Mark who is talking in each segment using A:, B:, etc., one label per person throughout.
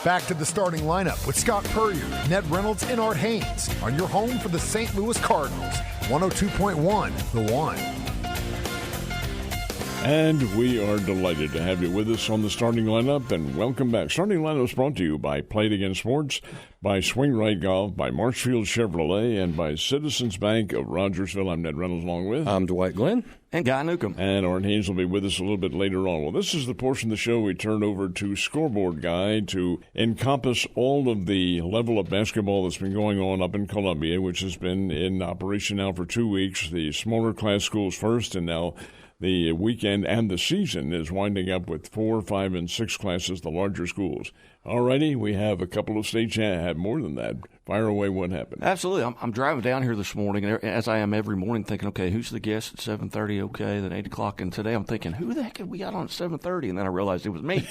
A: Back to the starting lineup with Scott Purrier, Ned Reynolds, and Art Haynes on your home for the St. Louis Cardinals. 102.1 The One.
B: And we are delighted to have you with us on the starting lineup, and welcome back. Starting lineup is brought to you by Play It Again Sports, by Swing Right Golf, by Marshfield Chevrolet, and by Citizens Bank of Rogersville. I'm Ned Reynolds along with.
C: I'm Dwight Glenn.
D: And Guy Newcomb.
B: And Art Haynes will be with us a little bit later on. Well, this is the portion of the show we turn over to Scoreboard Guy to encompass all of the level of basketball that's been going on up in Columbia, which has been in operation now for 2 weeks. The smaller class schools first, and now the weekend and the season is winding up with 4, 5, and 6 classes, the larger schools. Alrighty, we have a couple of states. Have more than that. Fire away, what happened?
D: Absolutely. I'm driving down here this morning, as I am every morning, thinking, okay, who's the guest at 7:30? Okay, then 8 o'clock. And today I'm thinking, who the heck have we got on at 7:30? And then I realized it was me.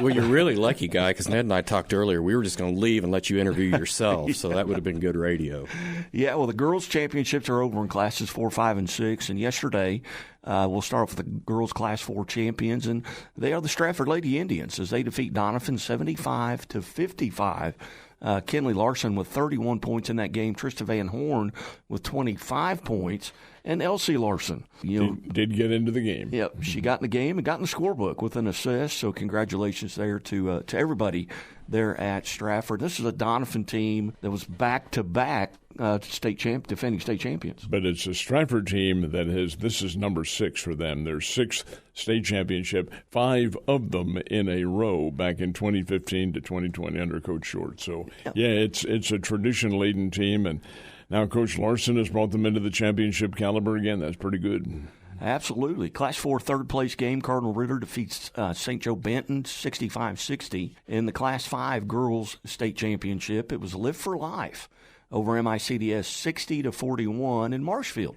C: Well, you're really lucky, Guy, because Ned and I talked earlier. We were just going to leave and let you interview yourself, so that would have been good radio.
D: Yeah, well, the girls' championships are over in classes 4, 5, and 6. And yesterday, we'll start off with the girls' Class 4 champions, and they are the Strafford Lady Indians as they defeat Donovan 75-55. Kenley Larson with 31 points in that game. Trista Van Horn with 25 points. And Elsie Larson.
B: Did get into the game.
D: Yep, she got in the game and got in the scorebook with an assist. So congratulations there to everybody there at Strafford. This is a Donovan team that was back-to-back defending state champions.
B: But it's a Strafford team that this is number 6 for them. Their 6th state championship, 5 of them in a row back in 2015 to 2020 under Coach Short. So, yeah, it's a tradition-laden team, and now Coach Larson has brought them into the championship caliber again. That's pretty good.
D: Absolutely. Class 4 third-place game, Cardinal Ritter defeats St. Joe Benton 65-60. In the Class 5 girls state championship, it was Live for Life over MICDS 60-41 in Marshfield.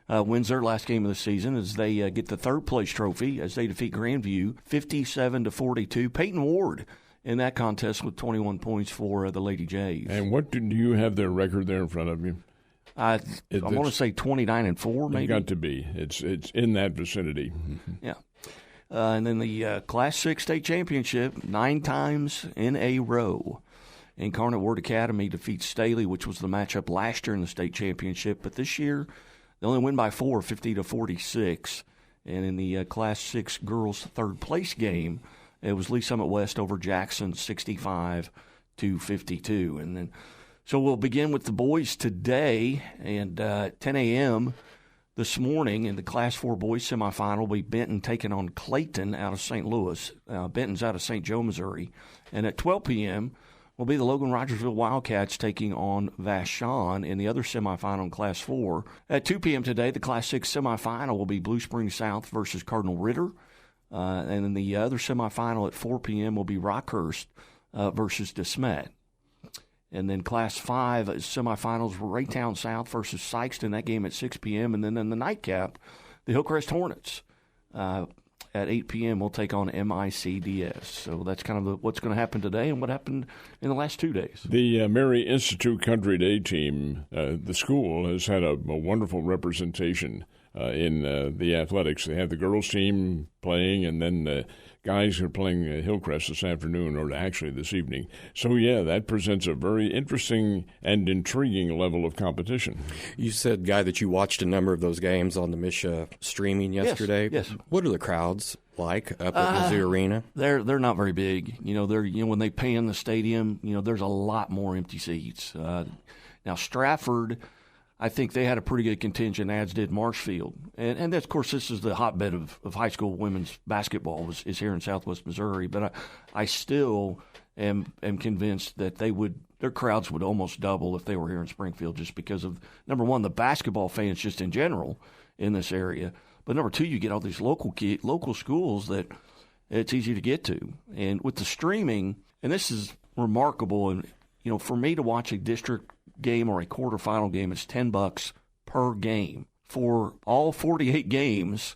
D: Wins their last game of the season as they get the third-place trophy as they defeat Grandview 57-42. Peyton Ward in that contest with 21 points for the Lady Jays.
B: And what do you have their record there in front of you?
D: I want to say 29-4, maybe.
B: It's got to be. It's in that vicinity.
D: Yeah. And then the Class 6 state championship, 9 times in a row. Incarnate Word Academy defeats Staley, which was the matchup last year in the state championship. But this year, they only win by 4, 50-46. And in the Class 6 girls third-place game, it was Lee Summit West over Jackson 65-52. And then, so we'll begin with the boys today, and 10 a.m. this morning in the Class 4 boys semifinal will be Benton taking on Clayton out of St. Louis. Benton's out of St. Joe, Missouri. And at 12 p.m. will be the Logan Rogersville Wildcats taking on Vashon in the other semifinal in Class 4. At 2 p.m. today, the Class 6 semifinal will be Blue Springs South versus Cardinal Ritter. And then the other semifinal at 4 p.m. will be Rockhurst versus DeSmet. And then Class 5 semifinals, Raytown South versus Sykeston, that game at 6 p.m. And then in the nightcap, the Hillcrest Hornets at 8 p.m. will take on MICDS. So that's kind of what's going to happen today and what happened in the last 2 days.
B: The Mary Institute Country Day team, the school, has had a wonderful representation in the athletics. They have the girls team playing, and then the guys are playing Hillcrest this afternoon, or actually this evening. So, yeah, that presents a very interesting and intriguing level of competition.
C: You said, Guy, that you watched a number of those games on the MSHSAA streaming yesterday.
D: Yes.
C: What are the crowds like up at Mizzou Arena?
D: They're not very big. When they pan the stadium, there's a lot more empty seats. Now Strafford, I think they had a pretty good contingent, as did Marshfield. And of course, this is the hotbed of high school women's basketball is here in Southwest Missouri. But I still am convinced that their crowds would almost double if they were here in Springfield, just because of, number one, the basketball fans just in general in this area. But number two, you get all these local schools that it's easy to get to. And with the streaming, and this is remarkable, and for me to watch a district game or a quarterfinal game, it's $10 per game. For all 48 games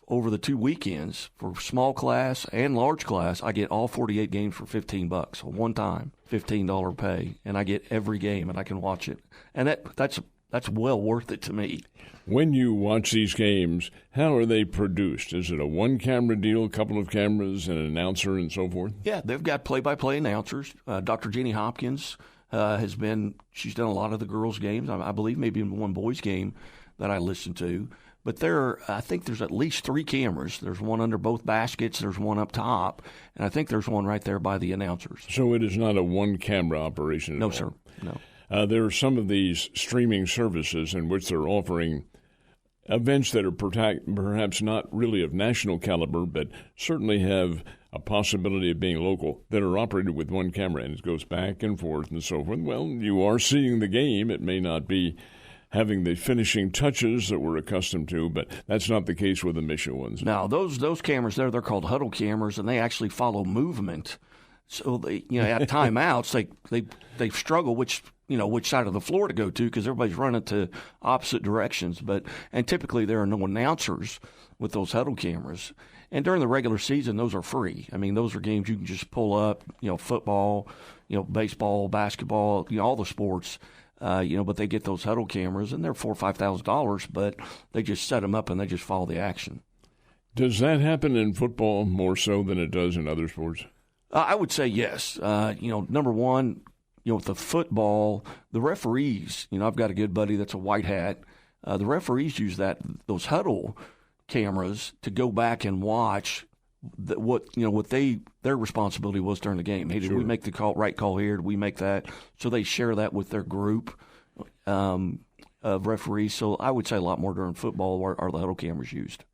D: over the 2 weekends, for small class and large class, I get all 48 games for $15. One time, $15 pay, and I get every game, and I can watch it. And that's that's well worth it to me.
B: When you watch these games, how are they produced? Is it a one-camera deal, a couple of cameras, an announcer, and so forth?
D: Yeah, they've got play-by-play announcers. Dr. Jeannie Hopkins she's done a lot of the girls' games. I believe maybe in one boys' game that I listened to. But I think there's at least 3 cameras. There's one under both baskets. There's one up top. And I think there's one right there by the announcers.
B: So it is not a one-camera operation at all?
D: No, sir. No.
B: There are some of these streaming services in which they're offering events that are perhaps not really of national caliber, but certainly have a possibility of being local, that are operated with one camera, and it goes back and forth and so forth. Well, you are seeing the game. It may not be having the finishing touches that we're accustomed to, but that's not the case with the MSHSAA ones.
D: Now, those cameras there, they're called huddle cameras, and they actually follow movement. So they, at timeouts, they struggle which side of the floor to go to because everybody's running to opposite directions. And typically there are no announcers with those huddle cameras. And during the regular season, those are free. I mean, those are games you can just pull up. Football, baseball, basketball, all the sports. But they get those huddle cameras, and they're $4,000 or $5,000. But they just set them up and they just follow the action.
B: Does that happen in football more so than it does in other sports?
D: I would say yes. Number one, with the football, the referees, I've got a good buddy that's a white hat. The referees use those huddle cameras to go back and watch what their responsibility was during the game. Hey, did we make the right call here? Did we make that? So they share that with their group of referees. So I would say a lot more during football are the huddle cameras used.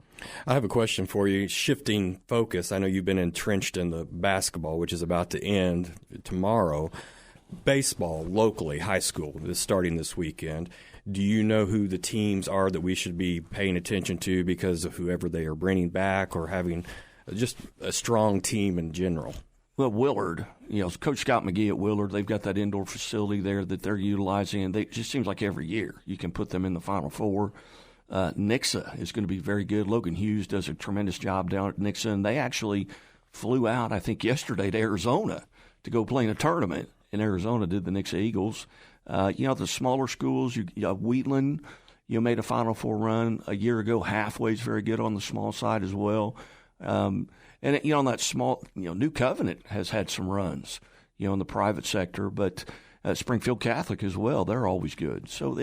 C: I have a question for you. Shifting focus, I know you've been entrenched in the basketball, which is about to end tomorrow. Baseball, locally, high school, is starting this weekend. Do you know who the teams are that we should be paying attention to because of whoever they are bringing back or having just a strong team in general?
D: Well, Willard, Coach Scott McGee at Willard, they've got that indoor facility there that they're utilizing, and it just seems like every year you can put them in the Final Four. Nixa is going to be very good. Logan Hughes does a tremendous job down at Nixa, and they actually flew out, I think, yesterday to Arizona to go play in a tournament in Arizona, did the Nixa Eagles. The smaller schools, Wheatland, made a Final Four run a year ago. Halfway's very good on the small side as well. On that small, New Covenant has had some runs, in the private sector, but Springfield Catholic as well. They're always good. So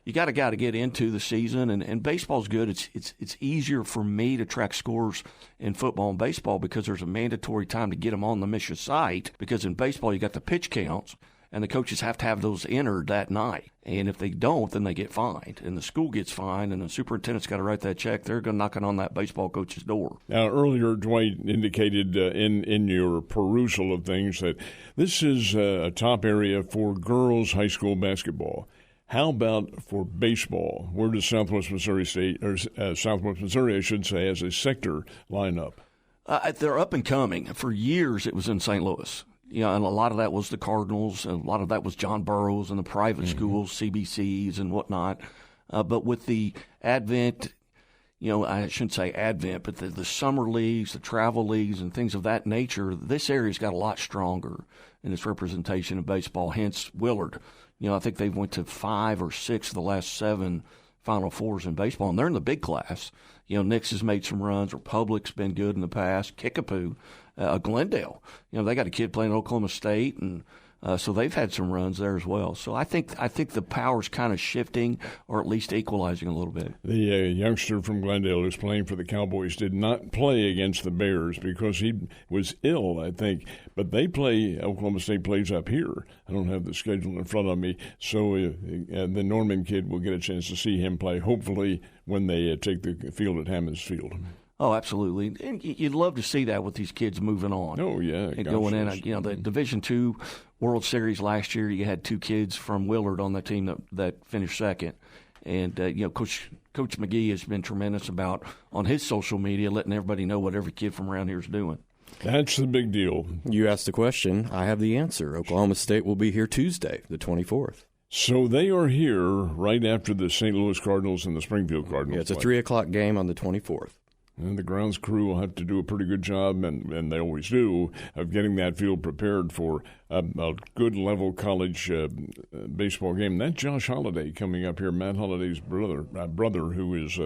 D: you got to get into the season, and baseball's good. It's easier for me to track scores in football and baseball because there's a mandatory time to get them on the MSHSAA site. Because in baseball you got the pitch counts, and the coaches have to have those entered that night. And if they don't, then they get fined, and the school gets fined, and the superintendent's got to write that check. They're going knocking on that baseball coach's door.
B: Now, earlier, Dwight indicated in your perusal of things that this is a top area for girls' high school basketball. How about for baseball? Where does Southwest Missouri State, or Southwest Missouri, I should say, as a sector line up?
D: They're up and coming. For years, it was in St. Louis. And a lot of that was the Cardinals, and a lot of that was John Burroughs and the private schools, CBCs and whatnot. But with the advent, I shouldn't say advent, but the summer leagues, the travel leagues, and things of that nature, this area's got a lot stronger in its representation of baseball, hence Willard. I think they've went to 5 or 6 of the last 7 Final Fours in baseball, and they're in the big class. Nix has made some runs. Republic's been good in the past. Kickapoo, Glendale. They got a kid playing at Oklahoma State, and so they've had some runs there as well. So I think the power's kind of shifting, or at least equalizing a little bit. The
B: youngster from Glendale who's playing for the Cowboys did not play against the Bears because he was ill, I think. But Oklahoma State plays up here. I don't have the schedule in front of me. So the Norman kid will get a chance to see him play, hopefully, when they take the field at Hammons Field.
D: Oh, absolutely. And you'd love to see that with these kids moving on.
B: Oh, yeah.
D: And going in. The Division II World Series last year, you had 2 kids from Willard on the team that finished second. And, Coach McGee has been tremendous about, on his social media, letting everybody know what every kid from around here is doing.
B: That's the big deal.
C: You asked the question. I have the answer. Oklahoma State will be here Tuesday, the 24th.
B: So they are here right after the St. Louis Cardinals and the Springfield Cardinals.
C: Yeah, it's a 3 o'clock game on the 24th.
B: And the grounds crew will have to do a pretty good job, and they always do, of getting that field prepared for a good level college baseball game. That's Josh Holliday coming up here, Matt Holliday's brother who is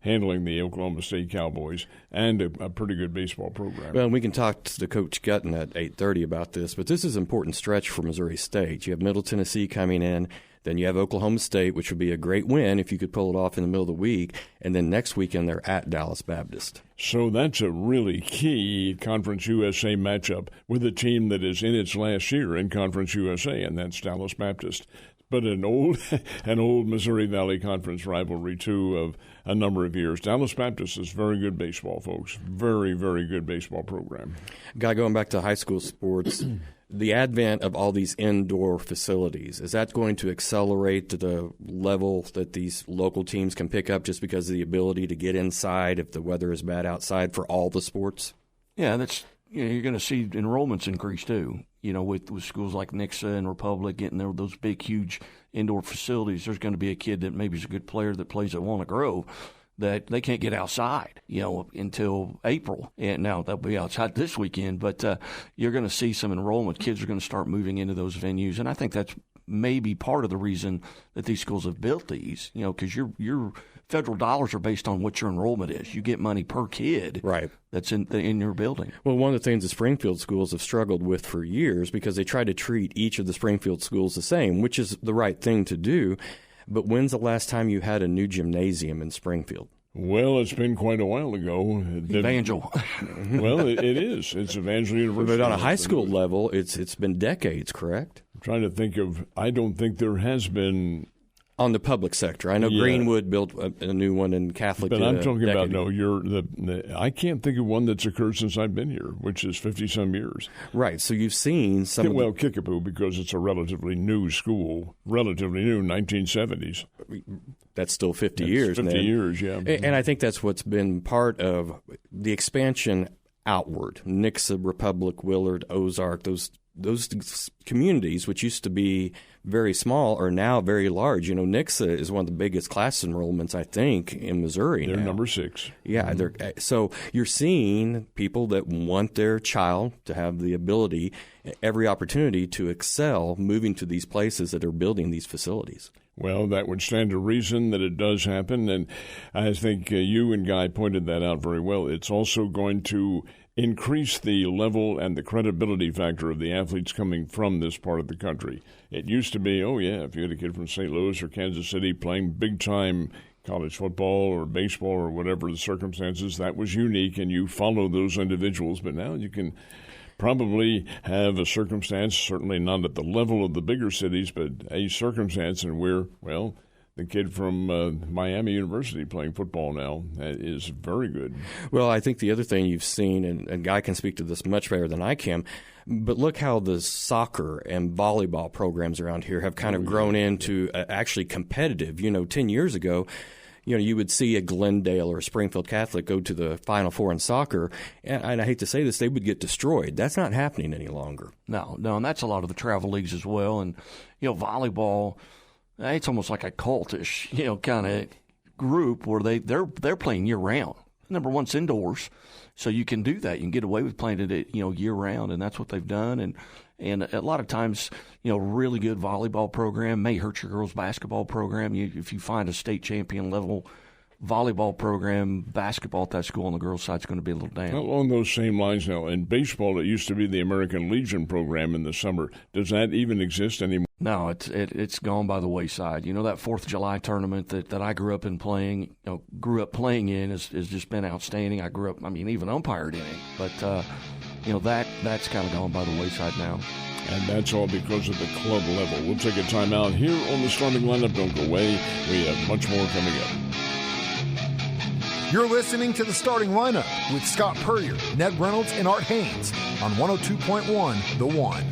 B: handling the Oklahoma State Cowboys, and a pretty good baseball program.
C: Well, we can talk to Coach Gutton at 8:30 about this, but this is an important stretch for Missouri State. You have Middle Tennessee coming in, then you have Oklahoma State, which would be a great win if you could pull it off in the middle of the week, and then next weekend they're at Dallas Baptist.
B: So that's a really key Conference USA matchup with a team that is in its last year in Conference USA, and that's Dallas Baptist. But an old Missouri Valley Conference rivalry, too, of a number of years. Dallas Baptist is very good baseball, folks. Very, very good baseball program.
C: Guy, going back to high school sports, the advent of all these indoor facilities, is that going to accelerate to the level that these local teams can pick up just because of the ability to get inside if the weather is bad outside for all the sports?
D: Yeah, that's you're going to see enrollments increase, too. With schools like Nixa and Republic getting those big, huge indoor facilities, there's going to be a kid that maybe is a good player that plays at Walnut Grove that they can't get outside, until April. And now they'll be outside this weekend, but you're going to see some enrollment. Kids are going to start moving into those venues, and I think that's maybe part of the reason that these schools have built these, because your federal dollars are based on what your enrollment is. You get money per kid,
C: right?
D: That's in your building.
C: Well, one of the things the Springfield schools have struggled with for years, because they try to treat each of the Springfield schools the same, which is the right thing to do. But when's the last time you had a new gymnasium in Springfield?
B: Well, it's been quite a while ago.
D: Evangel.
B: Well, it is. It's Evangel University.
C: But on a high school level, it's been decades, correct?
B: I'm trying to think I don't think there has been.
C: On the public sector. I know Greenwood built a new one in Catholic.
B: But I'm talking about, I can't think of one that's occurred since I've been here, which is 50-some years.
C: Right, so you've seen some
B: Kickapoo, because it's a relatively new school, 1970s.
C: That's still 50 years.
B: 50 years, yeah.
C: And I think that's what's been part of the expansion outward. Nixa, Republic, Willard, Ozark, those communities, which used to be very small, are now very large. Nixa is one of the biggest class enrollments, I think, in Missouri.
B: They're
C: now.
B: number 6.
C: Yeah, so you're seeing people that want their child to have the ability, every opportunity to excel, moving to these places that are building these facilities.
B: Well, that would stand to reason that it does happen, and I think you and Guy pointed that out very well. It's also going to increase the level and the credibility factor of the athletes coming from this part of the country. It used to be, if you had a kid from St. Louis or Kansas City playing big-time college football or baseball or whatever the circumstances, that was unique, and you follow those individuals. But now you can probably have a circumstance, certainly not at the level of the bigger cities, but a circumstance in where, the kid from Miami University playing football now is very good.
C: Well, I think the other thing you've seen, and Guy can speak to this much better than I can, but look how the soccer and volleyball programs around here have kind of grown into actually competitive. 10 years ago, you would see a Glendale or a Springfield Catholic go to the Final Four in soccer, and I hate to say this, they would get destroyed. That's not happening any longer.
D: No, and that's a lot of the travel leagues as well. And, volleyball, it's almost like a cultish, kind of group where they're playing year-round. Number one, it's indoors, so you can do that. You can get away with playing it, year-round, and that's what they've done. And a lot of times, really good volleyball program may hurt your girls' basketball program. If you find a state champion level volleyball program, basketball at that school on the girls' side is going to be a little down.
B: Along those same lines now, in baseball, it used to be the American Legion program in the summer. Does that even exist anymore?
D: No, it's gone by the wayside. that 4th of July tournament that I grew up playing in has just been outstanding. I grew up, even umpired in it. But, that's kind of gone by the wayside now.
B: And that's all because of the club level. We'll take a timeout here on the starting lineup. Don't go away. We have much more coming up.
A: You're listening to The Starting Lineup with Scott Purrier, Ned Reynolds, and Art Haynes on 102.1 The One.